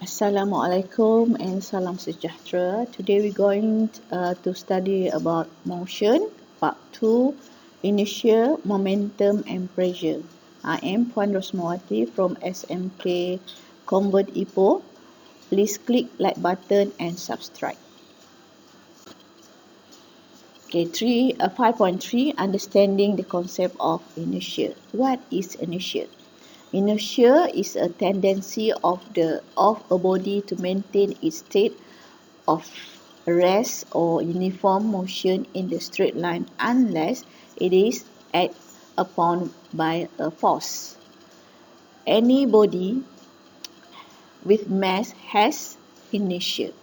Assalamualaikum and salam sejahtera. Today we're going to study about motion, part 2, inertia, momentum and pressure. I am Puan Rosmawati from SMK Convert Ipoh. Please click like button and subscribe. Okay, 5.3, understanding the concept of inertia. What is inertia? Inertia is a tendency of a body to maintain its state of rest or uniform motion in the straight line unless it is acted upon by a force. Any body with mass has inertia.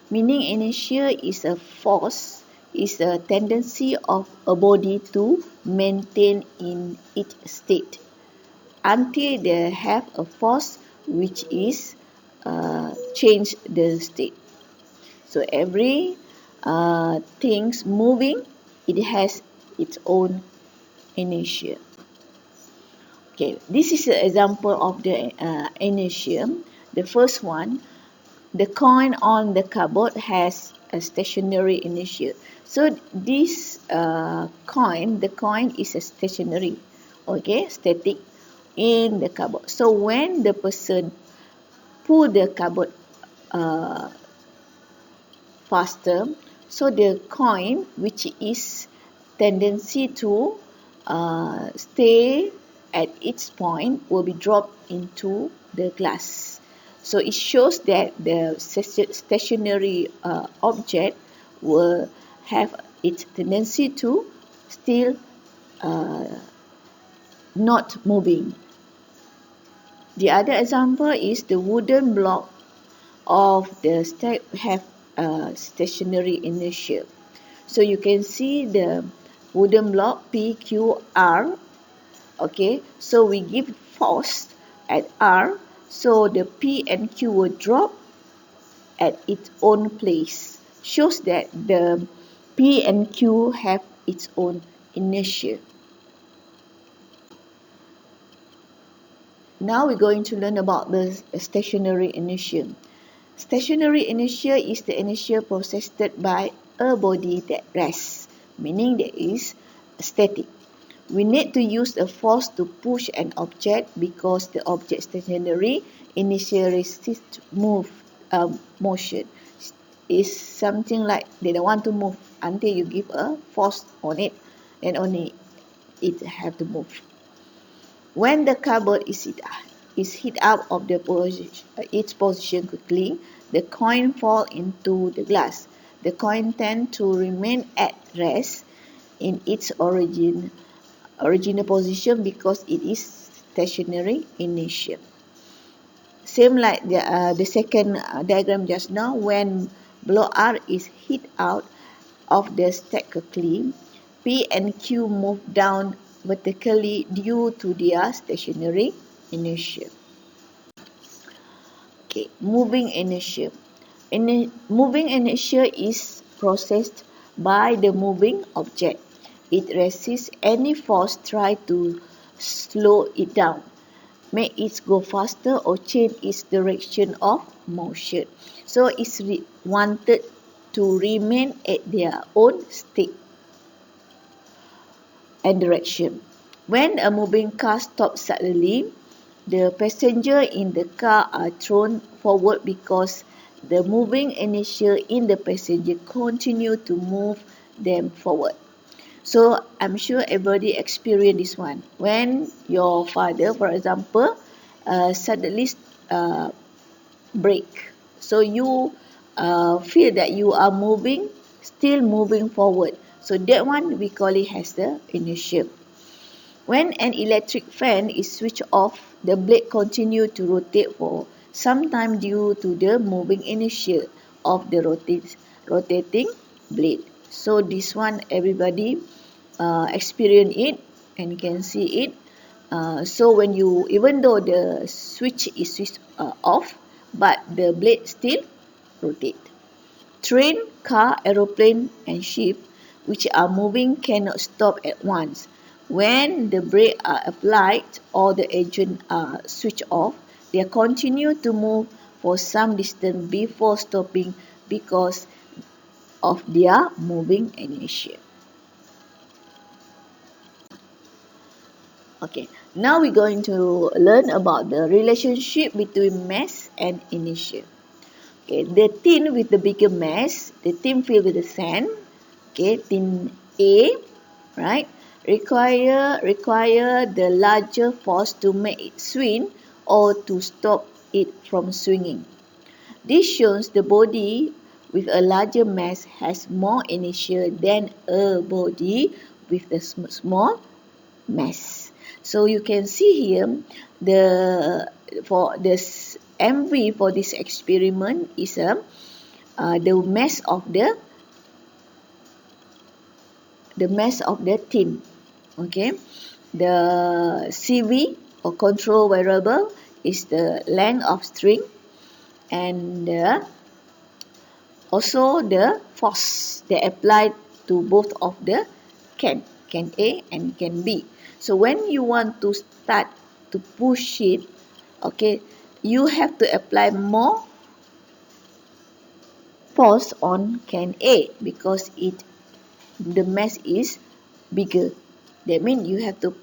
Meaning inertia is a force, is a tendency of a body to maintain in its state until they have a force which is change the state. So every things moving, it has its own inertia. Okay, this is an example of the inertia. The first one, the coin on the cupboard has a stationary inertia. So this the coin is a stationary, okay, static in the cupboard. So when the person pull the cupboard faster, so the coin which is tendency to stay at its point will be dropped into the glass. So it shows that the stationary object will have its tendency to still not moving. The other example is the wooden block of the step have a stationary inertia. So you can see the wooden block PQR. Okay, so we give force at R, so the P and Q will drop at its own place. Shows that the P and Q have its own inertia. Now we're going to learn about the stationary inertia. Stationary inertia is the inertia processed by a body that rests, meaning that is static. We need to use a force to push an object because the object stationary inertia resists motion. Is something like they don't want to move until you give a force on it, and only it have to move. When the cupboard is hit out of its position quickly, the coin falls into the glass. The coin tends to remain at rest in its original position because it is stationary inertia. Same like the second diagram just now, when block R is hit out of the stack quickly, P and Q move down vertically due to their stationary inertia. Okay, moving inertia. Moving inertia is processed by the moving object. It resists any force try to slow it down, make it go faster or change its direction of motion. So it's wanted to remain at their own state and direction. When a moving car stops suddenly, the passenger in the car are thrown forward because the moving inertia in the passenger continue to move them forward. So I'm sure everybody experienced this one. When your father, for example, suddenly brake, so you feel that you are still moving forward. So that one we call it as the inertia. When an electric fan is switched off, the blade continues to rotate for some time due to the moving inertia of the rotating blade. So this one everybody experience it and you can see it. So when even though the switch is switched off, but the blade still rotate. Train, car, aeroplane and ship which are moving cannot stop at once. When the brake are applied or the engine are switched off, they continue to move for some distance before stopping because of their moving inertia. Okay, now we're going to learn about the relationship between mass and inertia. Okay, the tin with the bigger mass, the tin filled with the sand, okay, tin A, right, require the larger force to make it swing or to stop it from swinging. This shows the body with a larger mass has more inertia than a body with a small mass. So you can see here for this MV for this experiment is the mass of the tin. Okay, the CV or control variable is the length of string, and also the force they applied to both of the can A and can B. So when you want to start to push it, okay, you have to apply more force on can A because the mass is bigger. That means you have to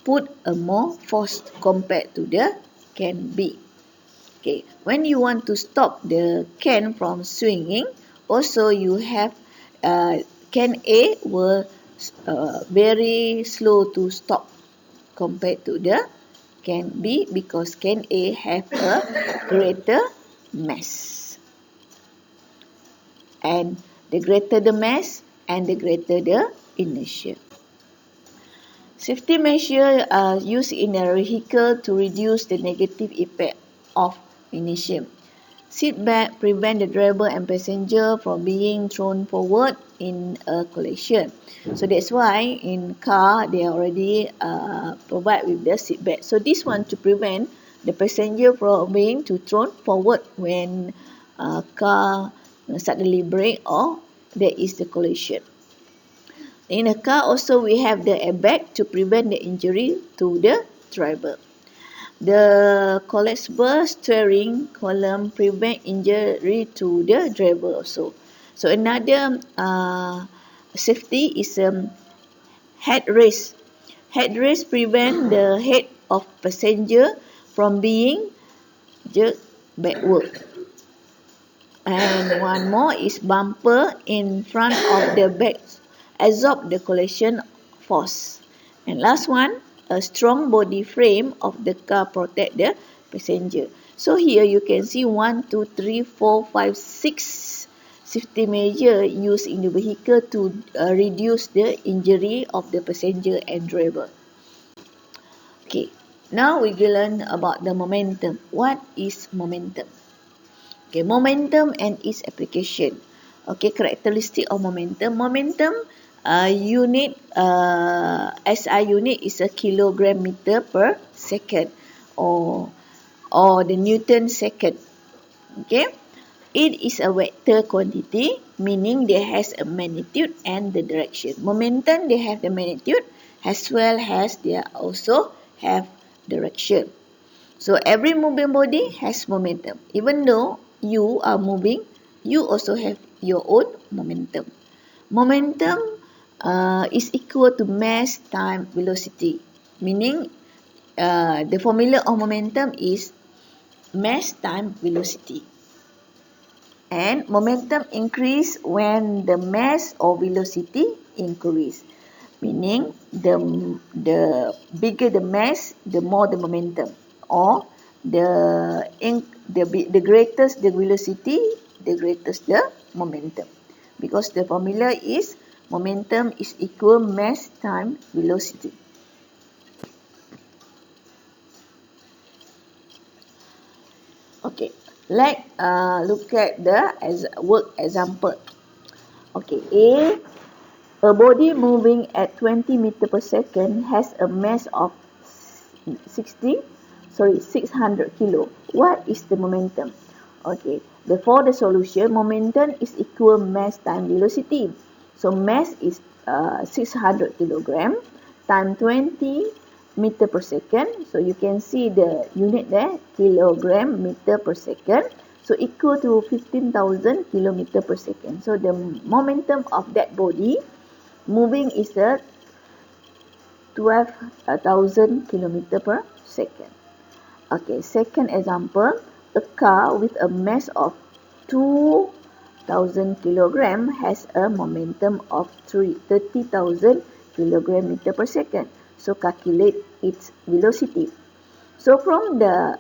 put a more force compared to the can B. Okay, when you want to stop the can from swinging, also you have can A will very slow to stop compared to the can B because can A have a greater mass. And the greater the mass and the greater the inertia. Safety measures are used in a vehicle to reduce the negative effect of inertia. Seatbelt prevent the driver and passenger from being thrown forward in a collision. So that's why in car they already provide with the seatbelt. So this one to prevent the passenger from being thrown forward when car suddenly brake or there is the collision. In a car also we have the airbag to prevent the injury to the driver. The collapsible steering column prevent injury to the driver also. So another safety is headrest. Headrest prevent the head of passenger from being jerked backward. And one more is bumper in front of the back absorb the collision force. And last one, a strong body frame of the car protect the passenger. So here you can see 1, 2, 3, 4, 5, 6 safety measures used in the vehicle to reduce the injury of the passenger and driver. Okay, now we will learn about the momentum. What is momentum? Okay, momentum and its application. Okay, characteristic of momentum. Momentum unit, SI unit is a kilogram meter per second or the Newton second. Okay, it is a vector quantity, meaning they has a magnitude and the direction. Momentum, they have the magnitude as well as they also have direction. So every moving body has momentum. Even though you are moving, you also have your own momentum. Momentum is equal to mass times velocity, meaning the formula of momentum is mass times velocity. And momentum increase when the mass or velocity increase, meaning the bigger the mass, the more the momentum, or the greatest the velocity, the greatest the momentum, because the formula is momentum is equal mass times velocity. Okay, let's look at the work example. Okay, a body moving at 20 meters per second has a mass of 600 kilo. What is the momentum? Okay, for the solution, momentum is equal mass times velocity. So mass is 600 kilogram times 20 meter per second. So you can see the unit there, kilogram meter per second. So equal to 15,000 kilometer per second. So the momentum of that body moving is a 12,000 kilometer per second. Okay, second example, a car with a mass of 2,000 kilogram has a momentum of 30,000 kilogram meter per second. So calculate its velocity. So from the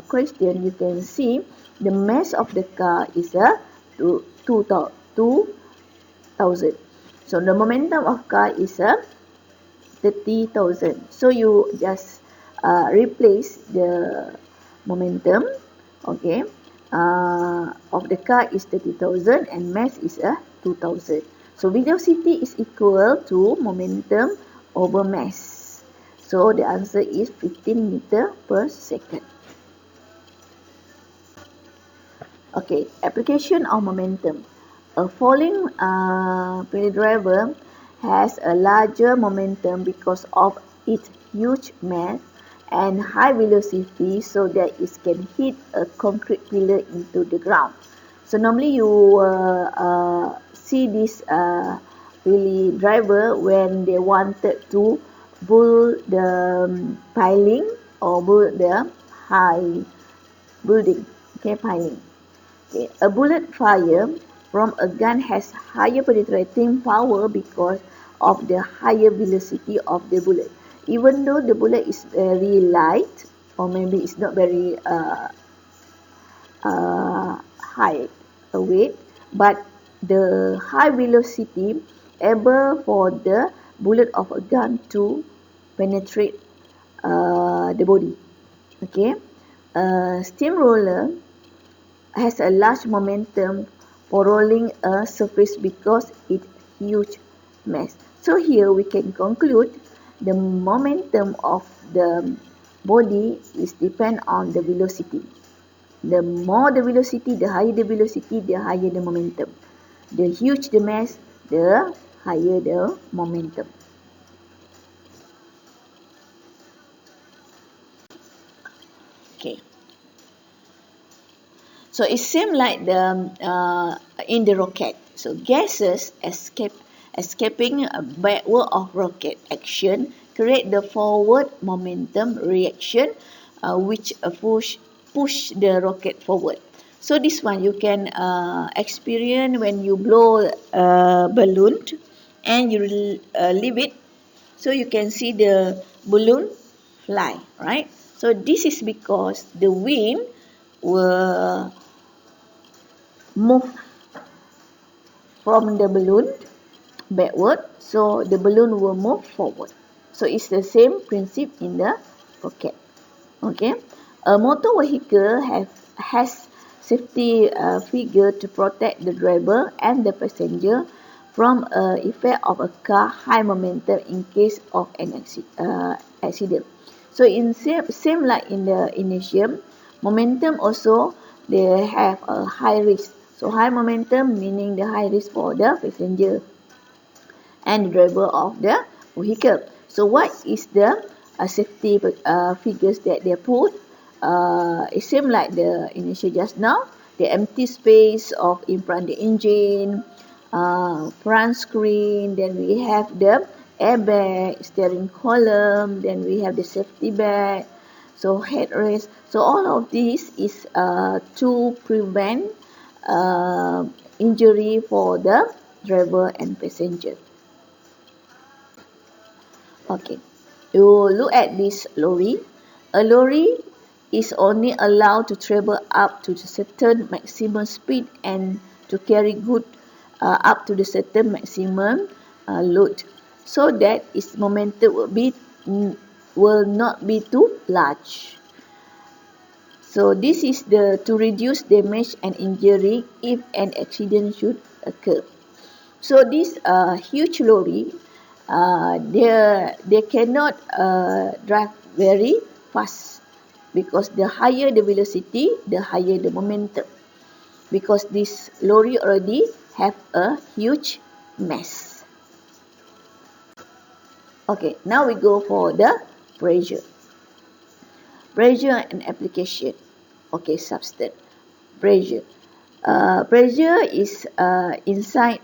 question, you can see the mass of the car is a 2,000. So the momentum of car is a 30,000. So you just replace the momentum, okay, of the car is 30,000 and mass is 2,000. So velocity is equal to momentum over mass. So the answer is 15 meter per second. Okay, application of momentum. A falling pedal driver has a larger momentum because of its huge mass and high velocity, so that it can hit a concrete pillar into the ground. So normally you see this really driver when they wanted to build the piling or build the high building, okay, piling. Okay. A bullet fire from a gun has higher penetrating power because of the higher velocity of the bullet. Even though the bullet is very light, or maybe it's not very high weight, but the high velocity able for the bullet of a gun to penetrate the body. Okay, a steamroller has a large momentum for rolling a surface because its huge mass. So here we can conclude the momentum of the body is depend on the velocity. The more the velocity, the higher the velocity, the higher the momentum. The huge the mass, the higher the momentum. Okay. So it seems like the in the rocket. So gases escaping backward of rocket action create the forward momentum reaction, which push the rocket forward. So this one you can experience when you blow a balloon and you leave it. So you can see the balloon fly, right? So this is because the wind will move from the balloon backward, so the balloon will move forward. So it's the same principle in the rocket. Okay, a motor vehicle has safety figure to protect the driver and the passenger from effect of a car high momentum in case of an accident. So in same like in the inertial, momentum also they have a high risk. So high momentum meaning the high risk for the passenger and the driver of the vehicle. So what is the safety figures that they put? It seems like the initial just now, the empty space of in front the engine, front screen, then we have the airbag, steering column, then we have the safety bag, so headrest. So all of this is to prevent injury for the driver and passenger. Okay, you look at this lorry. A lorry is only allowed to travel up to the certain maximum speed and to carry goods up to the certain maximum load, so that its momentum will not be too large. So this is to reduce damage and injury if an accident should occur. So this huge lorry, they cannot drive very fast, because the higher the velocity, the higher the momentum. Because this lorry already have a huge mass. Okay, now we go for the pressure. Pressure and application. Okay, substance. Pressure. Pressure is inside,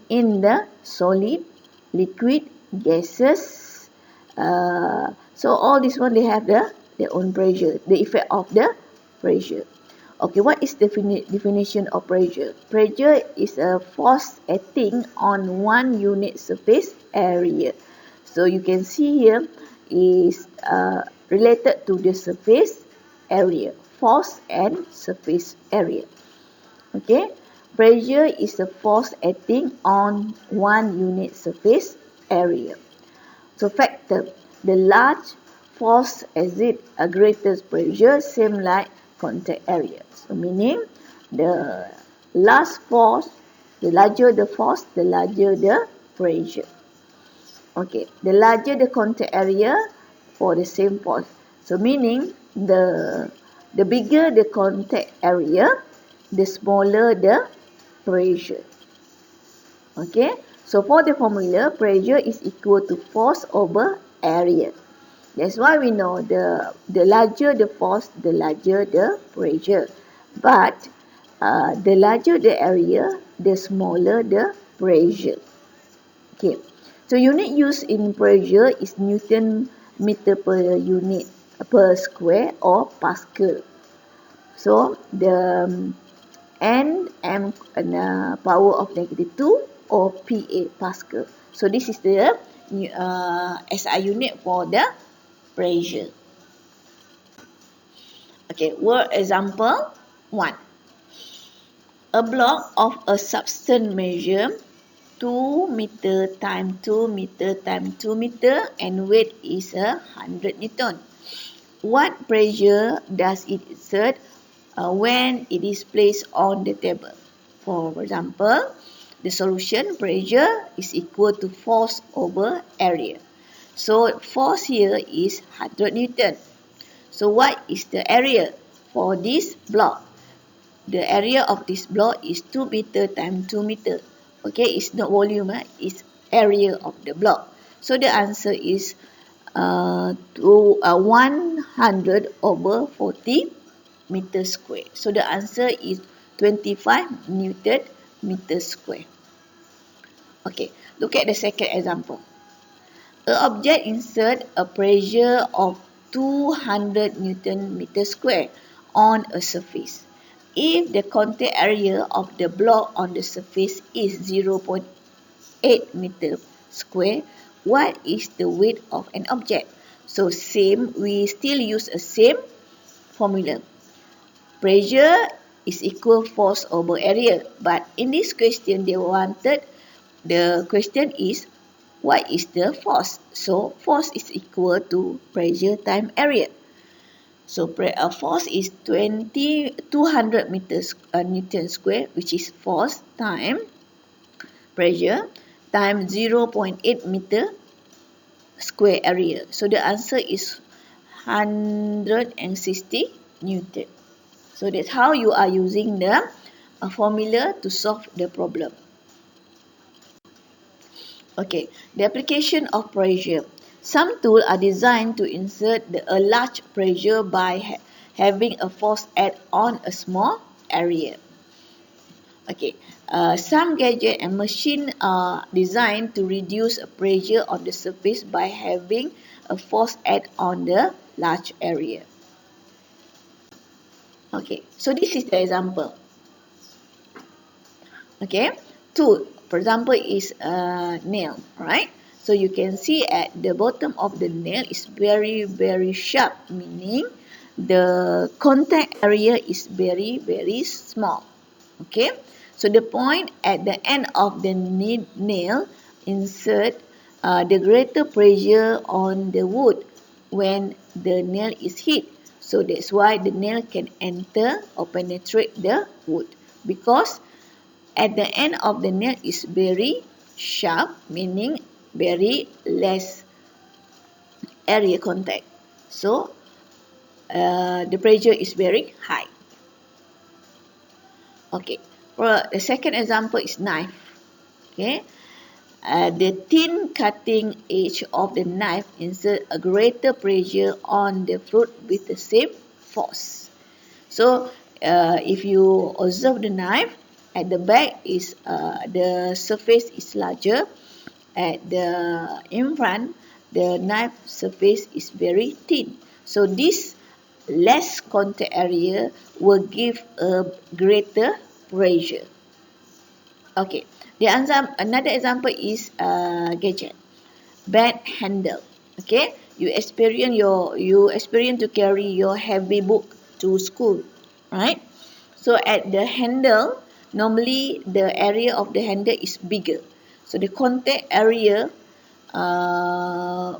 in the solid, liquid, gases. So all this one, they have their own pressure, the effect of the pressure. Okay, what is the definition of pressure? Pressure is a force acting on one unit surface area. So you can see here is related to the surface area, force and surface area. Okay, pressure is a force acting on one unit surface area. So factor, the large force exert a greater pressure, same like contact area. So meaning the larger the force, the larger the pressure. Okay, the larger the contact area for the same force. So meaning the bigger the contact area, the smaller the pressure. Okay, so for the formula, pressure is equal to force over area. That's why we know the larger the force, the larger the pressure. But the larger the area, the smaller the pressure. Okay, so unit used in pressure is Newton meter per unit per square or Pascal. So the N M power of -2 or PA Pascal. So this is the SI unit for the pressure. Okay, word example 1. A block of a substance measure 2 meter times 2 meter times 2 meter and weight is 100 Newton. What pressure does it exert when it is placed on the table? For example, the solution pressure is equal to force over area. So force here is 100 Newton. So what is the area for this block? The area of this block is 2 meter times 2 meter. Okay, it's not volume, it's area of the block. So the answer is 100 over 40 meter square. So the answer is 25 Newton meter square. Okay, look at the second example. An object insert a pressure of 200 Newton meter square on a surface. If the contact area of the block on the surface is 0.8 meter square, what is the weight of an object? So same, we still use a same formula. Pressure is equal force over area. But in this question, the question is, what is the force? So force is equal to pressure times area. So force is 200 meters Newton square, which is force times pressure times 0.8 meter square area. So the answer is 160 Newton. So that's how you are using the formula to solve the problem. Okay, the application of pressure. Some tools are designed to insert a large pressure by having a force add on a small area. Okay, some gadgets and machines are designed to reduce pressure on the surface by having a force add on the large area. Okay, so this is the example. Okay, tool, for example, is a nail, right? So you can see at the bottom of the nail is very, very sharp, meaning the contact area is very, very small. Okay, so the point at the end of the nail insert the greater pressure on the wood when the nail is hit. So that's why the nail can enter or penetrate the wood, because at the end of the nail is very sharp, meaning very less area contact. So the pressure is very high. Okay, for the second example is knife. Okay, the thin cutting edge of the knife exerts a greater pressure on the fruit with the same force. So, if you observe the knife, at the back is the surface is larger. At the in front, the knife surface is very thin. So this less contact area will give a greater pressure. Okay, another example is gadget, bag handle. Okay, you experience to carry your heavy book to school, right? So at the handle, normally the area of the handle is bigger. So the contact area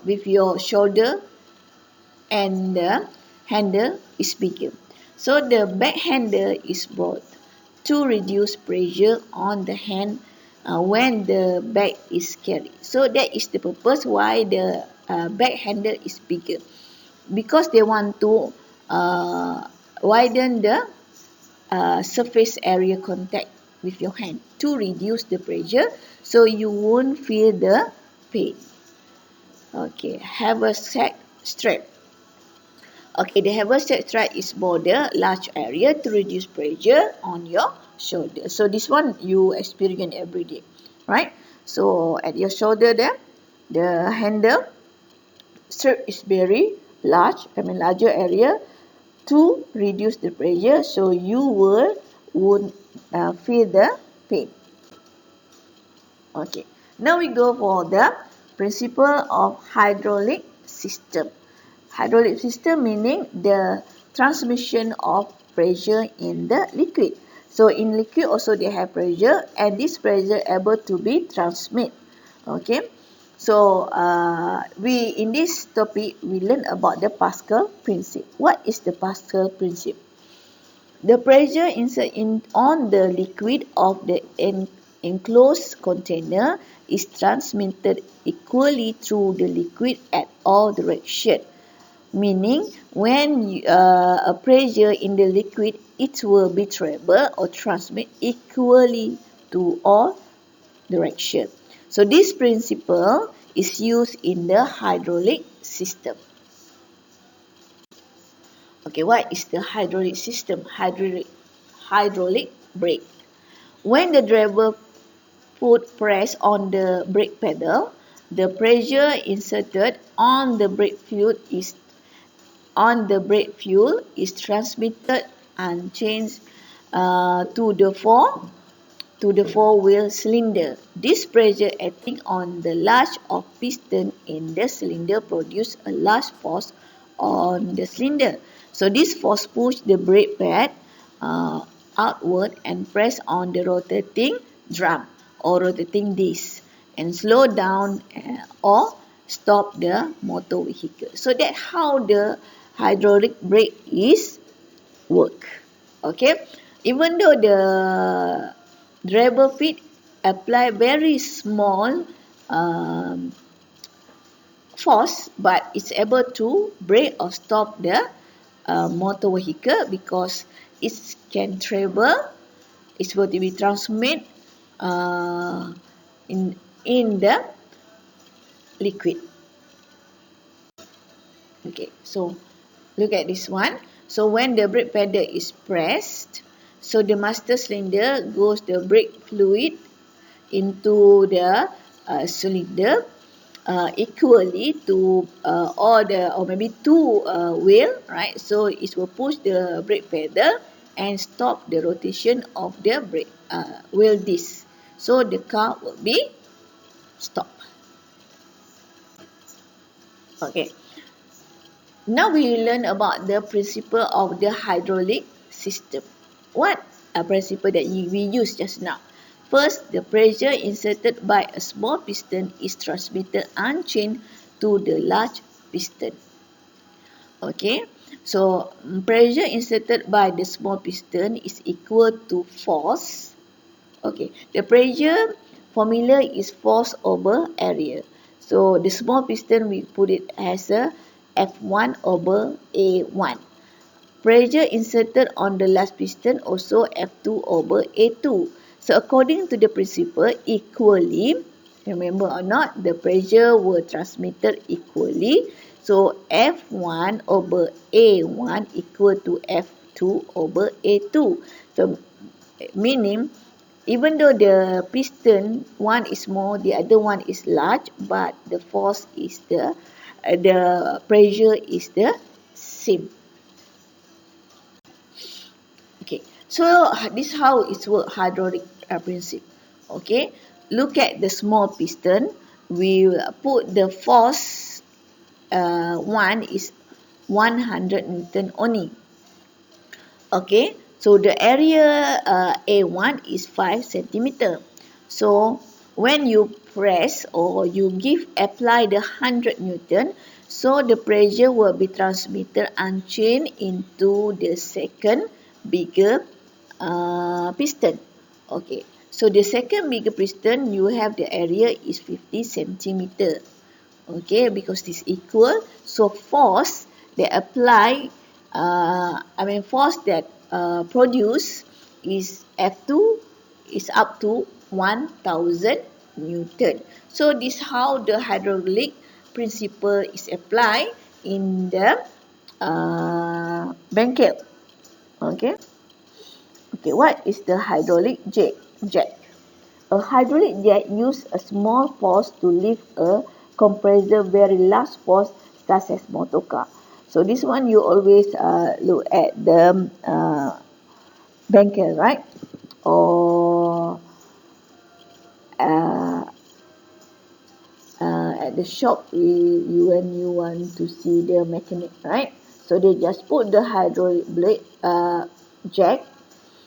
with your shoulder and the handle is bigger. So the back handle is brought to reduce pressure on the hand when the bag is carried. So that is the purpose why the back handle is bigger, because they want to widen the surface area contact with your hand to reduce the pressure, so you won't feel the pain. Okay, haversack strap. Okay, the haversack strap is border large area to reduce pressure on your shoulder. So this one you experience every day, right? So at your shoulder there, the handle strap is very larger area to reduce the pressure, so you won't feel the pain. Okay, now we go for the principle of hydraulic system. Hydraulic system meaning the transmission of pressure in the liquid. So in liquid also they have pressure, and this pressure able to be transmit. Okay, so we in this topic we learn about the Pascal principle. What is the Pascal principle? The pressure inserted on the liquid of the enclosed container is transmitted equally through the liquid at all directions. Meaning, when a pressure in the liquid, it will be travel or transmit equally to all directions. So this principle is used in the hydraulic system. Okay, what is the hydraulic system? Hydraulic brake. When the driver foot press on the brake pedal, the pressure inserted on the brake fluid is transmitted and changed to the four-wheel cylinder. This pressure acting on the large of piston in the cylinder produce a large force on the cylinder. So this force push the brake pad outward and press on the rotating drum or rotating disc and slow down or stop the motor vehicle. So that's how the hydraulic brake is work. Okay, even though the driver feet apply very small force, but it's able to brake or stop the motor vehicle because it can travel, it's going to be transmit in the liquid. Okay, so look at this one. So when the brake pedal is pressed, so the master cylinder goes the brake fluid into the cylinder equally to all the or maybe two wheel, right? So it will push the brake pedal and stop the rotation of the brake wheel disc. So the car will be stopped. Okay. Now we learn about the principle of the hydraulic system. What a principle that we used just now? First, the pressure inserted by a small piston is transmitted unchanged to the large piston. Okay, so pressure inserted by the small piston is equal to force. Okay, the pressure formula is force over area. So the small piston we put it as a F1 over A1. Pressure inserted on the last piston also F2 over A2. So according to the principle, equally remember or not, the pressure were transmitted equally. So F1 over A1 equal to F2 over A2. So meaning, even though the piston one is small, the other one is large, but the force is the pressure is the same. Okay, so this is how it's work, hydraulic principle. Okay, look at the small piston. We put the force one is 100 Newton only. Okay, so the area A1 is 5 centimeter. So when you press or you apply the 100 Newton, so the pressure will be transmitted unchanged into the second bigger piston. Okay, so the second bigger piston, you have the area is 50 centimeter. Okay, because this equal, so force they apply, force that produce is F2 is up to 1000 Newton. So this how the hydraulic principle is applied in the blanket. Okay. Okay, what is the hydraulic jack? A hydraulic jack uses a small force to lift a compressor very large force such as motor car. So this one you always look at the banker, right? Or uh, at the shop when you want to see the mechanic, right? So they just put the hydraulic blade jack.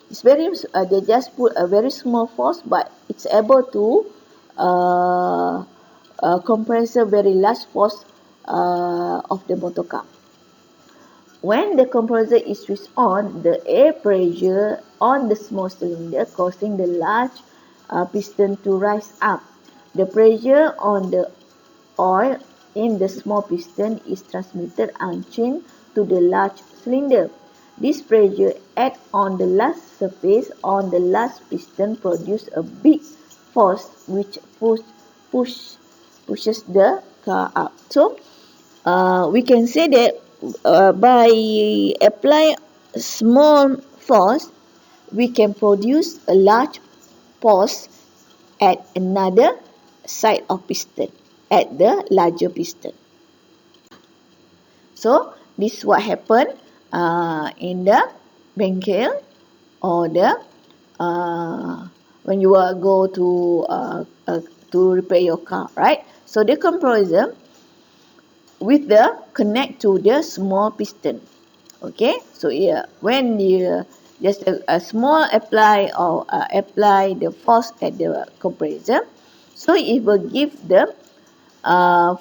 It's very they just put a very small force, but it's able to compress a very large force of the motor car. When the compressor is switched on, the air pressure on the small cylinder causing the large piston to rise up. The pressure on the oil in the small piston is transmitted unchanged to the large cylinder. This pressure acts on the large surface on the large piston produces a big force which pushes the car up. So we can say that by apply small force, we can produce a large force at another side of piston, at the larger piston. So this is what happened in the bengkel or the when you go to repair your car, right? So the compressor with the connect to the small piston. Okay, so yeah, when you just a small apply or apply the force at the compressor, so it will give the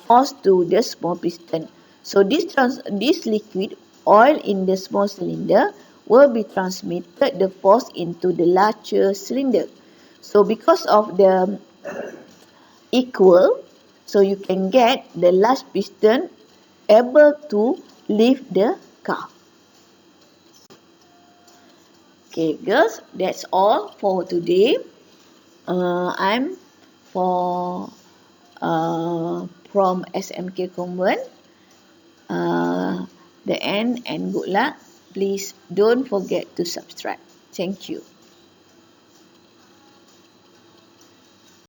force to the small piston. So this liquid oil in the small cylinder will be transmitted the force into the larger cylinder. So because of the equal, so you can get the large piston able to lift the car. Okay, girls, that's all for today. I'm for from SMK Convent. The end and good luck. Please don't forget to subscribe. Thank you.